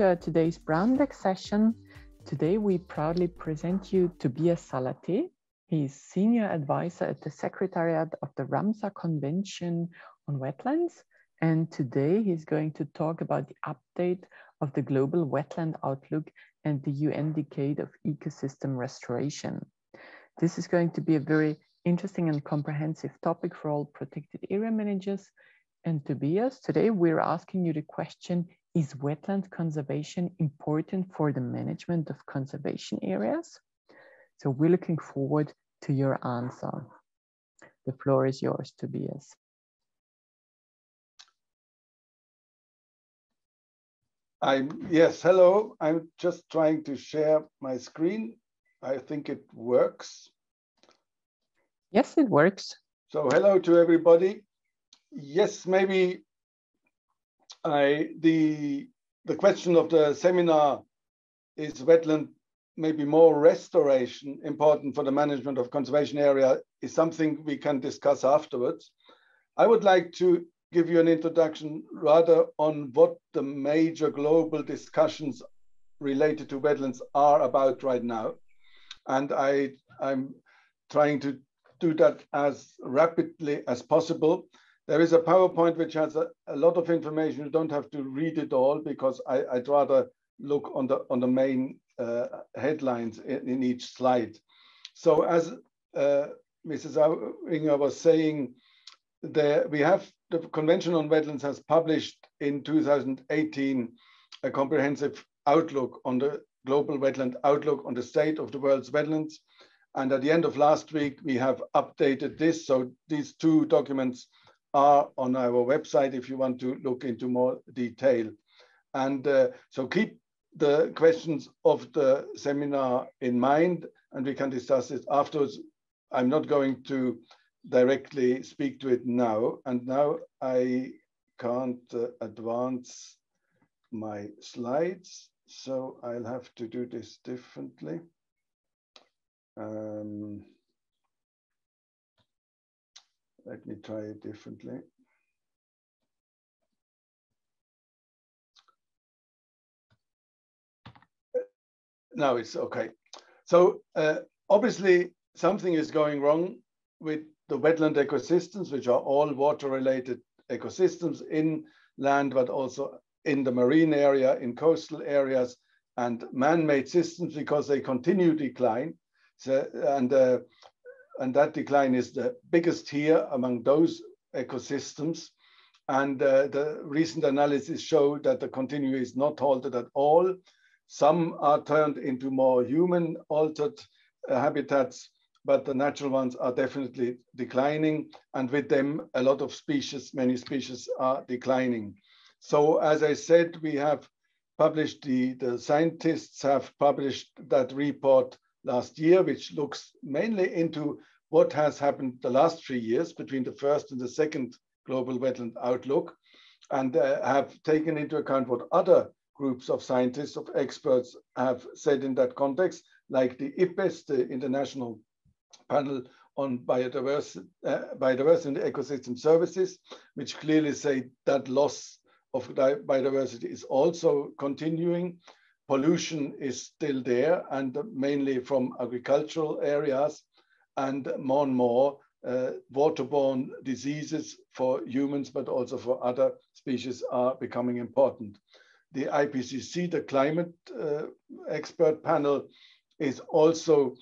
to today's Brownbag-Session. Today we proudly present you Tobias Salathe. He is Senior Advisor at the Secretariat of the Ramsar Convention on Wetlands. And today he's going to talk about the update of the Global Wetland Outlook and the UN Decade of Ecosystem Restoration. This is going to be a very interesting and comprehensive topic for all protected area managers. And Tobias, today we're asking you the question, is wetland conservation important for the management of conservation areas? So we're looking forward to your answer. The floor is yours, Tobias. Yes, hello. I'm just trying to share my screen. I think it works. Yes, it works. So hello to everybody. Yes, maybe the question of the seminar is wetland, maybe more restoration important for the management of conservation area, is something we can discuss afterwards. I would like to give you an introduction rather on what the major global discussions related to wetlands are about right now. And I'm trying to do that as rapidly as possible. There is a PowerPoint which has a lot of information. You don't have to read it all because I'd rather look on the main headlines in each slide. So as Mrs. Auinger was saying, we have the Convention on Wetlands has published in 2018 a comprehensive outlook on the global wetland outlook on the state of the world's wetlands. And at the end of last week, we have updated this. So these two documents are on our website if you want to look into more detail. And so keep the questions of the seminar in mind, and we can discuss it afterwards. I'm not going to directly speak to it now. And now I can't advance my slides, so I'll have to do this differently. Let me try it differently. Now it's okay. So obviously something is going wrong with the wetland ecosystems, which are all water-related ecosystems in land, but also in the marine area, in coastal areas, and man-made systems, because they continue to decline. So, and that decline is the biggest here among those ecosystems. And the recent analysis showed that the continuum is not halted at all. Some are turned into more human-altered habitats, but the natural ones are definitely declining. And with them, a lot of species, many species are declining. So as I said, we have published, the scientists have published that report last year, which looks mainly into what has happened the last 3 years between the first and the second Global Wetland Outlook, and have taken into account what other groups of scientists, of experts have said in that context, like the IPBES, the International Panel on Biodiversity and Ecosystem Services, which clearly say that loss of biodiversity is also continuing. Pollution is still there, and mainly from agricultural areas, and more waterborne diseases for humans, but also for other species, are becoming important. The IPCC, the climate expert panel, is also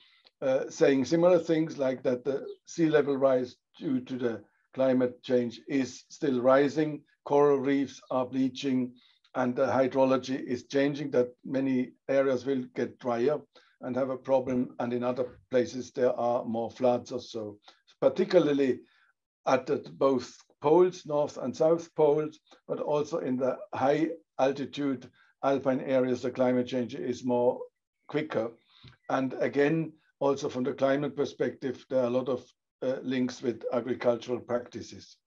saying similar things, like that the sea level rise due to the climate change is still rising, coral reefs are bleaching, and the hydrology is changing, that many areas will get drier and have a problem, and in other places there are more floods or so, particularly at both poles, north and south poles, but also in the high altitude alpine areas, the climate change is more quicker. And again, also from the climate perspective, there are a lot of links with agricultural practices.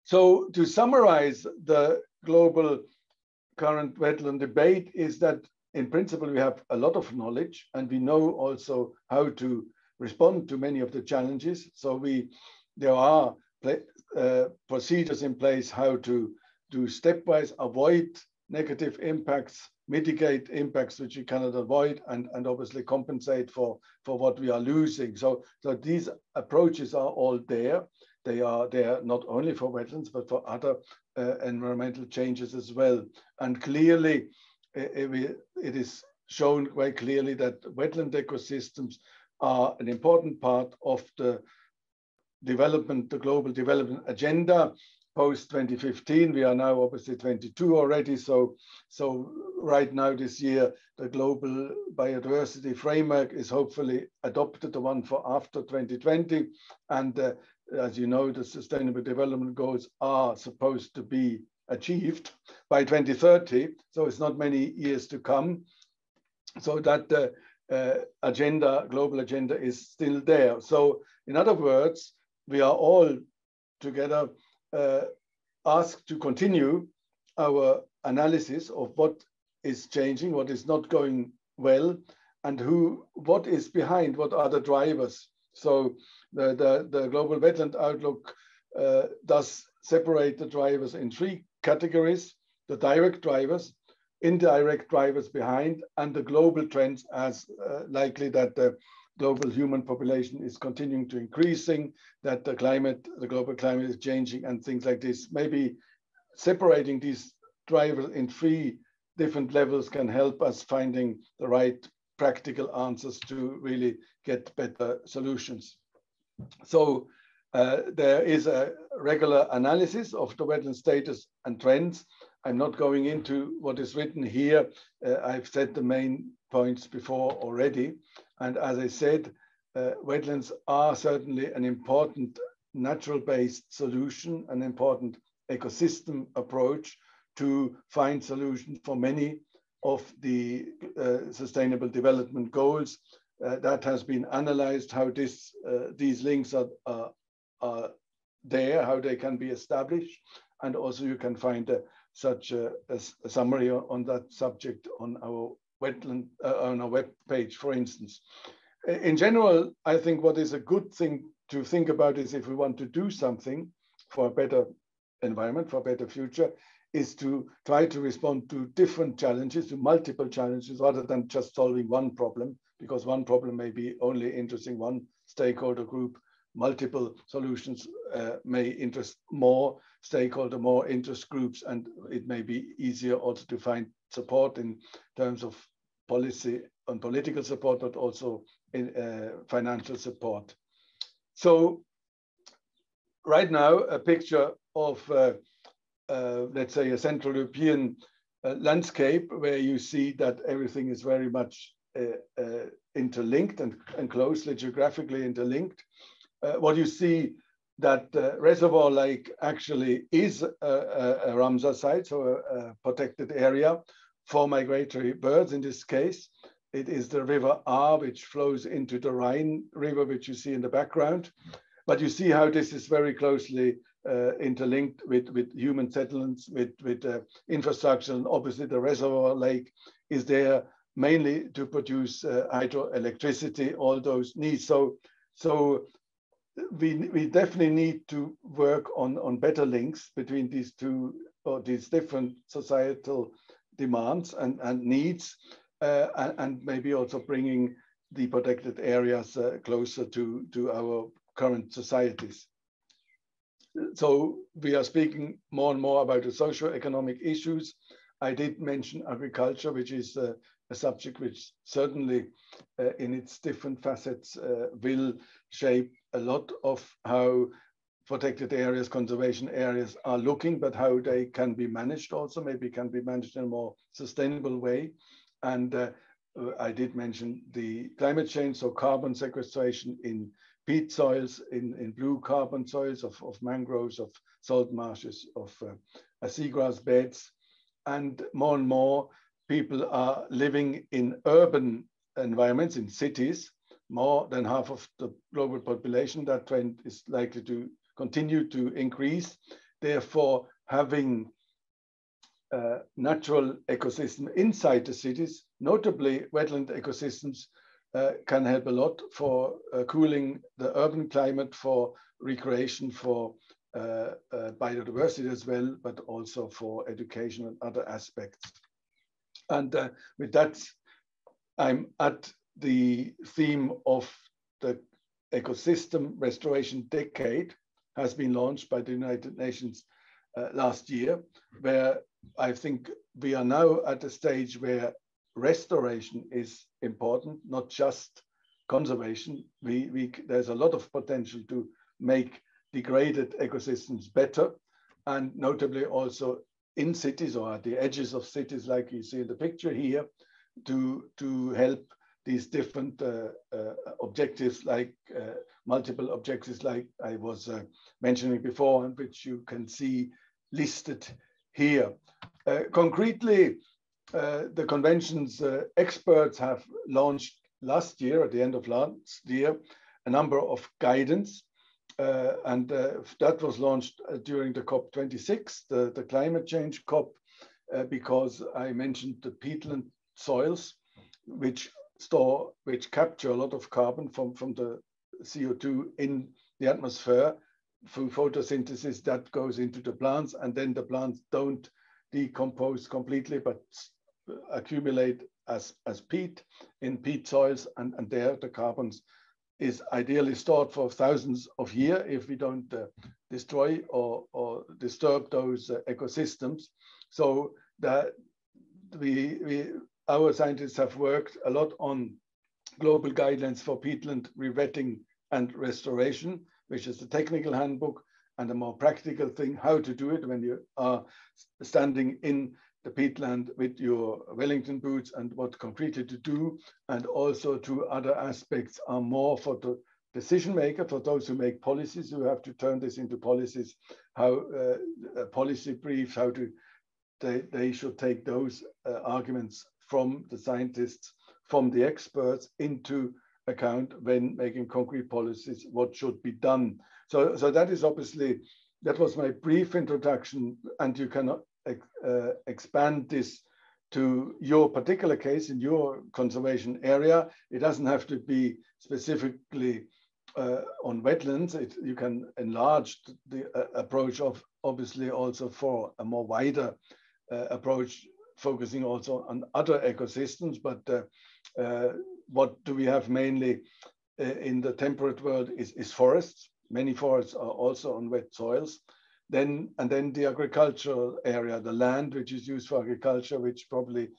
So to summarize the global current wetland debate is that in principle, we have a lot of knowledge, and we know also how to respond to many of the challenges. So there are procedures in place how to do stepwise, avoid negative impacts, mitigate impacts which you cannot avoid, and obviously compensate for what we are losing. So these approaches are all there. They are there not only for wetlands, but for other environmental changes as well. And clearly, it is shown quite clearly that wetland ecosystems are an important part of the development, the global development agenda post 2015. We are now obviously 22 already. So right now this year, the global biodiversity framework is hopefully adopted, the one for after 2020. And as you know, the Sustainable Development Goals are supposed to be achieved by 2030. So it's not many years to come. So that global agenda is still there. So in other words, we are all together asked to continue our analysis of what is changing, what is not going well, and what is behind, what are the drivers. So the Global Wetland Outlook does separate the drivers in three categories: the direct drivers, indirect drivers behind, and the global trends as likely that the global human population is continuing to increasing, that the global climate is changing, and things like this. Maybe separating these drivers in three different levels can help us finding the right practical answers to really get better solutions. So there is a regular analysis of the wetland status and trends. I'm not going into what is written here. I've said the main points before already. And as I said, wetlands are certainly an important natural-based solution, an important ecosystem approach to find solutions for many of the Sustainable Development Goals. That has been analyzed, how these links are there, how they can be established. And also you can find such a summary on that subject on our on our web page, for instance. In general, I think what is a good thing to think about is, if we want to do something for a better environment, for a better future, is to try to respond to different challenges, to multiple challenges, rather than just solving one problem, because one problem may be only interesting one stakeholder group. Multiple solutions may interest more stakeholder, more interest groups, and it may be easier also to find support in terms of policy and political support, but also in financial support. So right now, a picture of, let's say, a Central European landscape, where you see that everything is very much interlinked and closely geographically interlinked. What you see, that Reservoir Lake actually is a Ramsar site, so a protected area for migratory birds. In this case, it is the River Aar, which flows into the Rhine River, which you see in the background. But you see how this is very closely interlinked with human settlements, with infrastructure, and obviously the Reservoir Lake is there mainly to produce hydroelectricity, all those needs. So we definitely need to work on better links between these two, or these different societal demands and needs, and maybe also bringing the protected areas closer to our current societies. So we are speaking more and more about the socio-economic issues. I did mention agriculture, which is a subject which certainly in its different facets will shape a lot of how protected areas, conservation areas are looking, but how they can be managed also, maybe can be managed in a more sustainable way. And I did mention the climate change, so carbon sequestration in peat soils, in blue carbon soils of mangroves, of salt marshes, of seagrass beds. And more people are living in urban environments, in cities, more than half of the global population. That trend is likely to continue to increase. Therefore, having natural ecosystem inside the cities, notably wetland ecosystems, can help a lot for cooling the urban climate, for recreation, for biodiversity as well, but also for education and other aspects. And with that, I'm at the theme of the ecosystem restoration decade, has been launched by the United Nations last year, where I think we are now at a stage where restoration is important, not just conservation. There's a lot of potential to make degraded ecosystems better, and notably also in cities or at the edges of cities, like you see in the picture here, to help these different objectives, like multiple objectives, like I was mentioning before, and which you can see listed here. Concretely, the convention's experts have launched last year, at the end of last year, a number of guidance, and that was launched during the COP26, the climate change COP, because I mentioned the peatland soils, which capture a lot of carbon from the CO2 in the atmosphere through photosynthesis that goes into the plants, and then the plants don't decompose completely, but accumulate as peat in peat soils, and there the carbons is ideally stored for thousands of years if we don't destroy or disturb those ecosystems. So that our scientists have worked a lot on global guidelines for peatland revetting and restoration, which is the technical handbook, and a more practical thing, how to do it when you are standing in the peatland with your Wellington boots, and what concretely to do. And also two other aspects are more for the decision maker, for those who make policies, who have to turn this into policies, how policy briefs, how to they should take those arguments from the scientists, from the experts into account when making concrete policies, what should be done. So that is obviously, that was my brief introduction, and you cannot expand this to your particular case in your conservation area. It doesn't have to be specifically on wetlands. You can enlarge the approach of obviously also for a more wider approach, focusing also on other ecosystems. But what do we have mainly in the temperate world is forests. Many forests are also on wet soils. And then the agricultural area, the land which is used for agriculture, which probably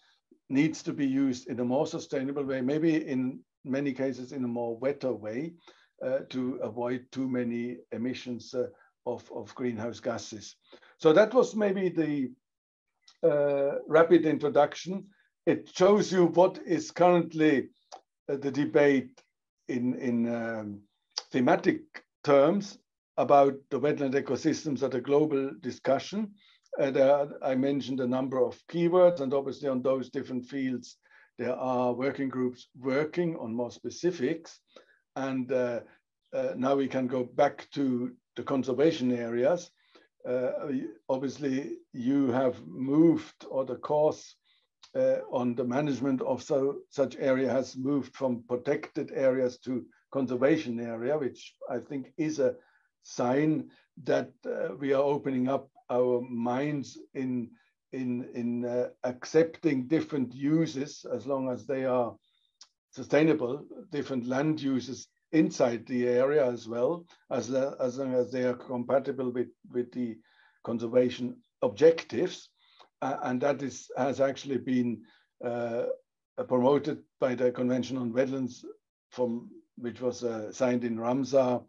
needs to be used in a more sustainable way, maybe in many cases in a more wetter way, to avoid too many emissions of greenhouse gases. So that was maybe the rapid introduction. It shows you what is currently the debate in thematic terms about the wetland ecosystems at a global discussion. I mentioned a number of keywords, and obviously on those different fields, there are working groups working on more specifics. And now we can go back to the conservation areas. Obviously, you have moved, or the course on the management of such area has moved from protected areas to conservation area, which I think is a sign that we are opening up our minds in accepting different uses, as long as they are sustainable, different land uses inside the area as well, as long as they are compatible with the conservation objectives. And that has actually been promoted by the Convention on Wetlands, which was signed in Ramsar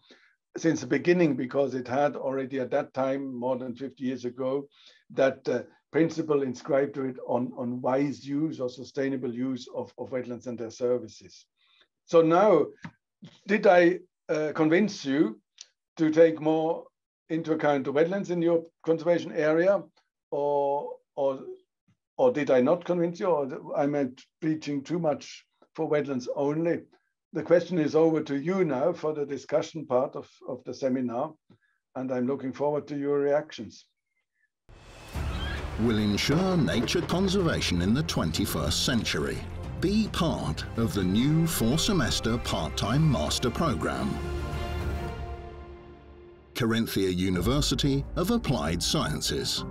since the beginning, because it had already at that time, more than 50 years ago, that principle inscribed to it on wise use or sustainable use of wetlands and their services. So now, did I convince you to take more into account the wetlands in your conservation area, or did I not convince you, or am I preaching too much for wetlands only? The question is over to you now for the discussion part of the seminar, and I'm looking forward to your reactions. Will ensure nature conservation in the 21st century. Be part of the new 4-semester part-time master programme. Carinthia University of Applied Sciences.